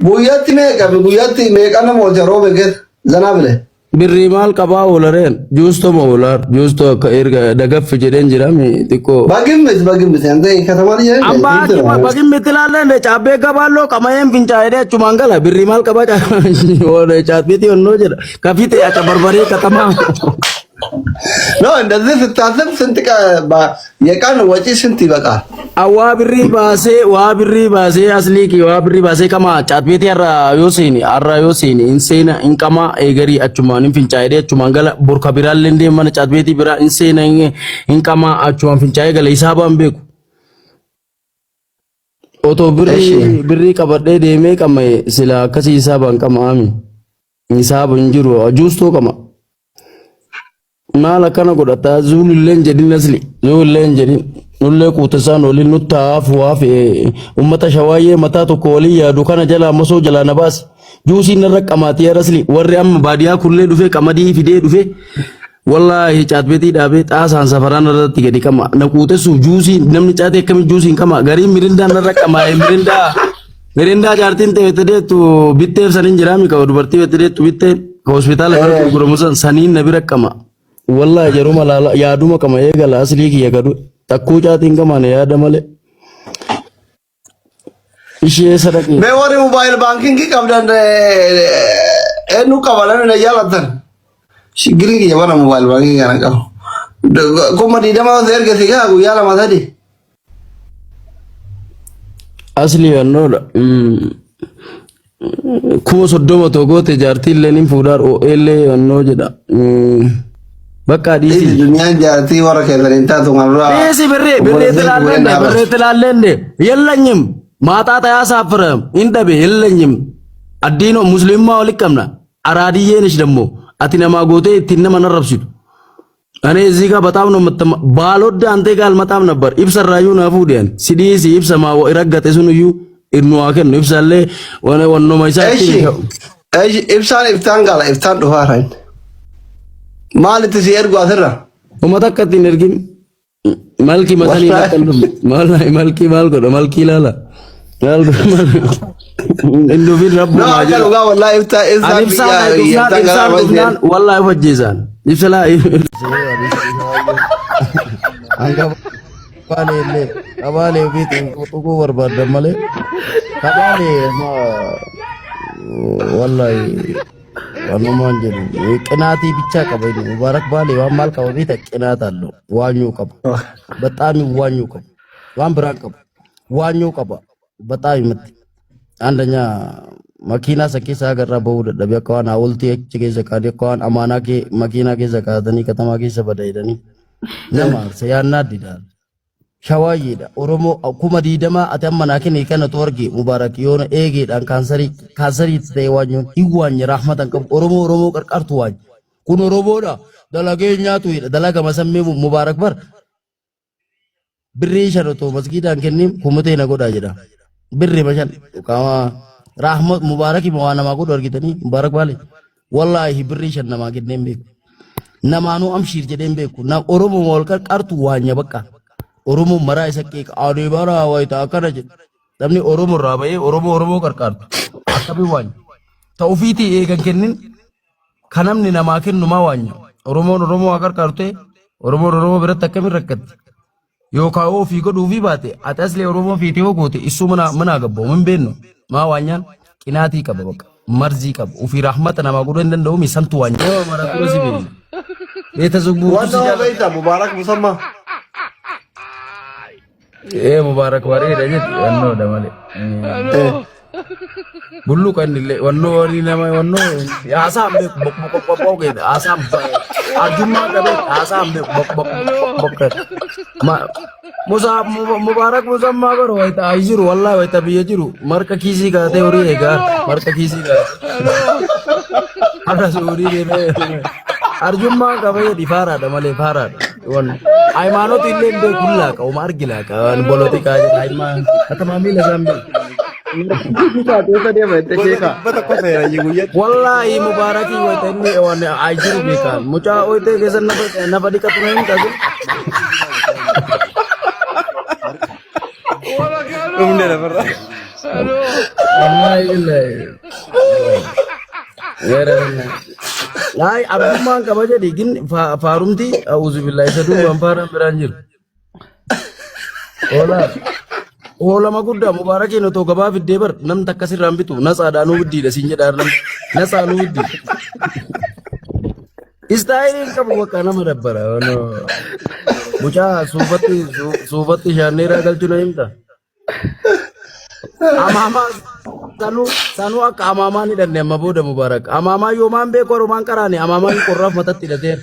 Guyyatti meeqa nama oolcha roobe keessa zanaa bile. Birrii maal qabaa oolareen juustoo ma oolar juustoo akka erga dagaffi jedheen jirami xiqqoo. Bagimmis ante katamaa dhiyeenya. Ambaa bagimmitti ilaallee caabbee gabaaloo qamayeen fincaa'ee achumaan gala birrii maal qabaa caabbeetii onnoo jedha kafite akka barbaree katamaa. No, እንደዚህ ስታስብ ስንት የቀን ወጪ ስንት ይበቃል? Waa birrii baasee asliiki waa birrii baasee kama caatbeeti arra yoosiin inseena inqama eegarii achumaan fincaa'ee achumaan gala burka biraallee deeman caatbeeti biraa inseena inqama achumaan fincaa'ee gala hisaabaan beeku. Otoo birrii qabadhee deemee qama sila akkasii hisaabaan qama ami hisaaba hin jiru juustoo qama. Maal akkana godhataa zuulilleen jedhin asli zuulilleen jedhin nullee kuutasaan waliin nuttaaf waaf ummata shawaayyee mataa tokko waliin yaadu kana jala masoo jala na baas juusiin narra qamaatii asli warri amma baadiyaa kullee dhufee qamadii fidee dhufee wallaahi caatbeetii dhaabee xaasaan safaraan irratti gadi qama na kuutesuuf juusii namni caatee akkamiin juusiin qama garii mirindaan narra qamaa mirindaa jaartiin ta'e deettu bitteef saniin jiraami qaba dubartii deettu bittee hospitaala irratti gurguramusan saniin na bira qama. Wallahi jaruma lala yaaduma kama eegala asli kiyya gadu takkuu caatiin kama ne yaada malee ishee sadaqi me warri mobile banking qabdan enu qabalan ne jalatan shigiri kiyya bana mobile banking kana qabu kuma di dama zerge siga guyala matadi asli annoda kuma soddoma togote jaartiin lenin fuudar o elle anno jedha bakka diisi dunyaan jaartii warra keessaniin taatu ngarraa diisi birree tilaalleende yellanyim maataa tayaa saafram indabe yellanyim addiino muslimmaa walitti qabna araadiyyeenis dammo ati namaa gootee ittiin nama narrabsitu ane እዚህ ጋር በጣም ነው ባልወደ አንተ ጋር አልመጣም ነበር ኢብሰራዩ ናፉዲያን ሲዲሲ ኢብሰማ ወይረገጠ ሱንዩ ኢርኑዋከን ኢብሰለ ወኖ ማይሳቲ ኢብሳን ኢፍታን ጋላ ኢፍታን ዱሃራን ማለት ሲርጉ አሰራ ወመተከቲን እርግም መልኪ መሰኒ ተቀልም መልኪ ማልጎ መልኪ ላላ ያልጎ እንዶ ቢል ረቡ ማጀ والله ኢፍታን والله ወጀዛን ይፍላ አንጋ ባሌ አባሌ ቢት ቁቁ ወርባደ ማለ ካባሌ والله ዋኑ ማንጀል ቅናቲ ብቻ ቀበይ ሙባረክ ባሌ ዋማል ቀበይ ተቅናት አለው ዋኙ ቀበ በጣም ዋኙ ቀበ ዋን ብራን ቀበ ዋኙ ቀበ በጣም ይመት አንደኛ መኪና ሰኪሳ ገራ በውደ ደበካዋን አውልቲ እቺ ገዘካደ ኳን አማናኬ መኪና ገዘካተኒ ከተማኬ ሰበዳይደኒ ነማርሰ ያናድዳል ሸዋይዳ ኦሮሞ አኩማ ዲደማ አተማናከኒ ከነ ቶርጊ ሙባረክ የሆነ ኤጌዳን ካንሰሪ ተይዋኙ ይዋኝ ረህመተን ቀብ ኦሮሞ ቀርቀርቱ ዋኝ ኩን ኦሮሞዳ ደላገኛቱ ደላጋ መሰሜ ሙባረክ በር ብሪ ሸረቶ መስጊዳን ከኒም ኩመቴ ነጎዳ ጀዳ ብሪ መሸን ቃማ rahmat mubaraki mawana mago dorgitani mubarak bale wallahi birri shan nama gidnem be namanu amshir jedem be ku na oromo molkar qartu wanya bakka oromo mara isakke ade bara waita kana je damni oromo rabaye oromo qarqartu akabi wanya tawfiti egan kennin kanamni nama kennu ma wanya oromo qarqarte oromo birat akami rakkat yo kawo fi godu fi bate atasle oromo fiti ho gote isu mana gabbo mun benno ما وانيان كناتي كبابك مرزي كب وفي رحمة أنا ما أقول إن دوم يسنت وانيان ما رأكل زبير يتزوجوا وانا بيتا مبارك مسمى إيه مبارك واري رجت وانو دمالي بلو كان اللي وانو واري نما وانو يا أسام بك بك كده أسام أجمع كده أسام بك ما मुबारक मुसम्मा करो वैता आइजिरु वल्लाह वैता बियजिरु मरका किसी का तेवरी है गार मरका किसी का ada suri dene arjumma ka baye difara da male fara won ay manot ille be kulla ka umar gila ka politika ay man atama mila zambe wallahi mubaraki waitan ni won ajiru be kan mucha oite gesan na badi ka tunain ka Umne na Wallahi billahi. Ay abdumman qaba jedhi gin faarumti a'udhu billahi sadu wan faaran biraan jiru. Ola magudda mubaarakin otoo gabaa fiddee bar nam takka sirraan bitu natsaadhaanuu widdiidha siin jedhaan nam natsaanuu widdi. Istaayiliin qabu bakka nama dabbara. Mucaa suufatti shaanneeraa galchuu na himta. Amaamaa sanuu akka amaamaa ni dhanne amma booda mubaarak. Amaamaa yoomaan beeku oromaan qaraane amaamaan qorraaf matatti hidhateera.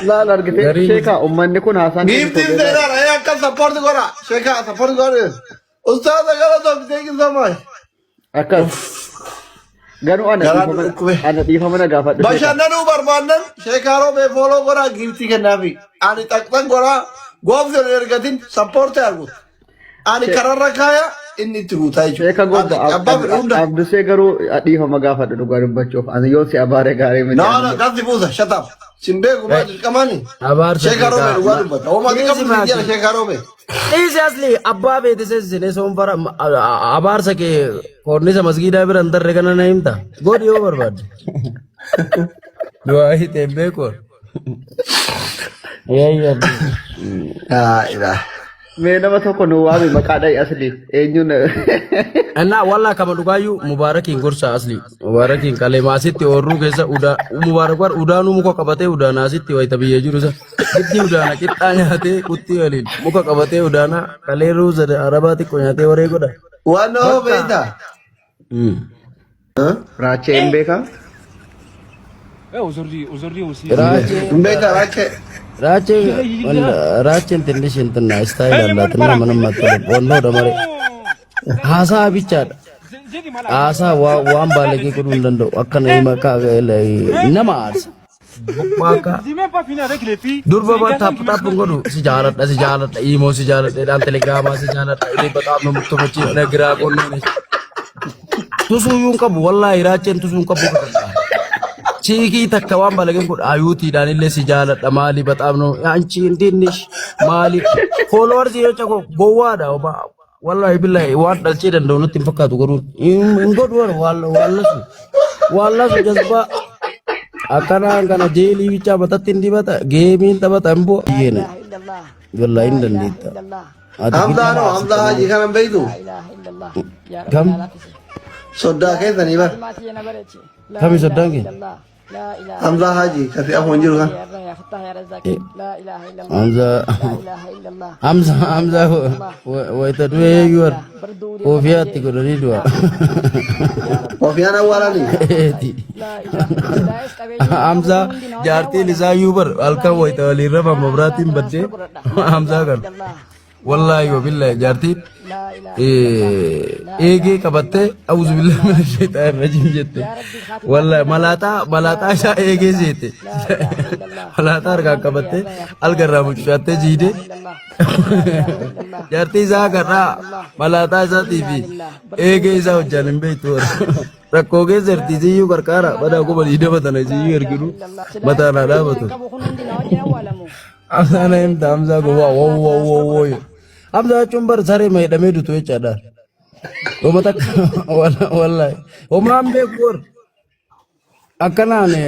Laal argite sheeka ummanni kun haasaan Giftiin seeraan ayaa akka sappoorti godha. Sheeka sappoorti godha. Ustaaza gara tokkitee kisamay. akkas ganu ana dhiifama na gaafadhu. Bashannanuu barbaadan sheekaaroo beefooloo godha giftii kennaafi. Ani xaqxan godha goofti ergatin sappoorti argut. Ani kararra kaaya inni itti guutaa jechuudha. Sheeka godda abdusee garuu dhiifama gaafadhu dhugaa dubbachuuf ani yoo si abaaree gaarii miti. Naana gaafi buusa shataaf. Simbeeku maal qabani? Sheekaaroo bee dhugaa dubbata. Oomati qabu jira sheekaaroo bee. Dhiisi asli abbaa beetisee sinee soonfara abaarsa kee koornisa masgiidaa bira hin darre kana na himta. Godhi yoo barbaadde. Du'aa hiitee beeku. Mee nama tokko nu waami maqaadhaan asli eenyuun. Enna walla kama dhugaayyuu mubaarakiin gorsa asli mubaarakiin kalee maasitti oorruu keessa mubaarak war udaanuu muka qabatee udaanaasitti wayita biyyee jiru isa itti udaana qixxaa nyaatee kutti waliin muka qabatee udaana kalee ruuza arabaa xiqqoo nyaatee waree godha. Waan nama beektaa? Raachee hin beekaa? Hin beektaa raachee? Raacheen ትንሽ እንትና ስታይል አላትና ምንም አትልም። ወንዶ ደመረ ሀሳ ብቻ ሀሳ ዋን ባለጌ ቁዱ እንደው አከነ ይመካ ነማ አርስ ባካ ዱርባ ታፕ ታፕ ጎዱ ሲጃለደ ኢሞ ሲጃለደ ዳን ቴሌግራማ ሲጃለደ እኔ በጣም ነው የምትመጪ ነግራ ቆነ ቱሱዩን ቀቡ ወላሂ ራቼን ቱሱን ቀቡ Chiki takkawan balagin kun ayuti danille si jaaladha maali bataam no anchi indinnish maali followers yoo chako gowwaadha oba wallahi billahi waan dhalchee danda'u nutti hin fakkaatu garuu hin godhu wallasu jazba akkanaan kana jeelii bichaa batatti hin dibata geemiin taphata hin bu'a yeena wallahi hin dandeetta. Hamdaano hamdaa hajii kanan beektu kam soddaa keessanii bar kami soddaan kee Hamza Haji kasi aku anjir kan. Hamza waita dua yuar. Kofia tiga dari dua. Kofia na wala ni. Hamza jarti lisa yubar alka waita walira pemberati berde. Hamza kan. Wallahi wabillahi jarti ege kabatte auzubillahi minasyaitonir rajim jette wallahi malata isa ege jette malata arga kabatte algarra muchatte jide jarti isa garra malata isa tv ege isa hojjanin beitu rakko ge zerti jiyu karkara bada ko bali de batana jiyu ergiru batana da batu asana em damza go wo Hamza cumbar sare mai dame du tuwe cada. Oma tak wallahi. Oma ambe kur. Akana ne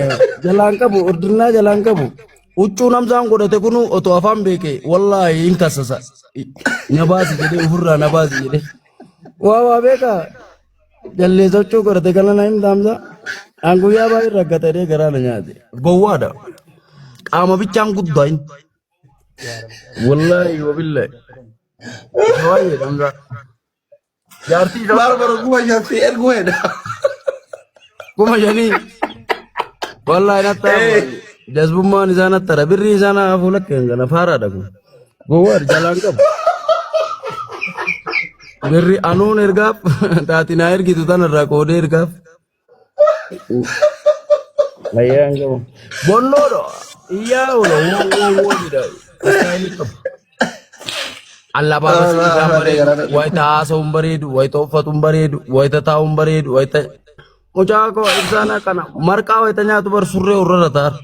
jalan kabu ordina jalan kabu. Uccu Hamza ngoda te kunu oto afam beke wallahi inka sasa. Nabasi jede uhurra nabasi jede. Wa beka jalle socho gore te kana naim Hamza. Angu ya bai ragata de gara nyaade. Gowada. Ama bichang guddain. Wallahi wabillahi. Wahai Hamza, jarti baru gua jarti gue dah. Gua jadi, wallahi nata, jazbumma ni sana tara, birri sana fulak yang fara dah gua jalan kap, birri anu nergap, tati nair gitu tanah rakode nergap, layang kau, bondo do, iya ulo tidak, ini kap. Allah bagus gambar waita asumberedu waita fatumberedu waita taumberedu waita mucako insana kana marka waita nyatu bar surre urrata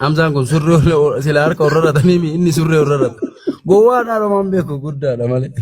Hamza kun surre silar ka urrata mimi inni surre urrata gowa na mambe ko gudda da male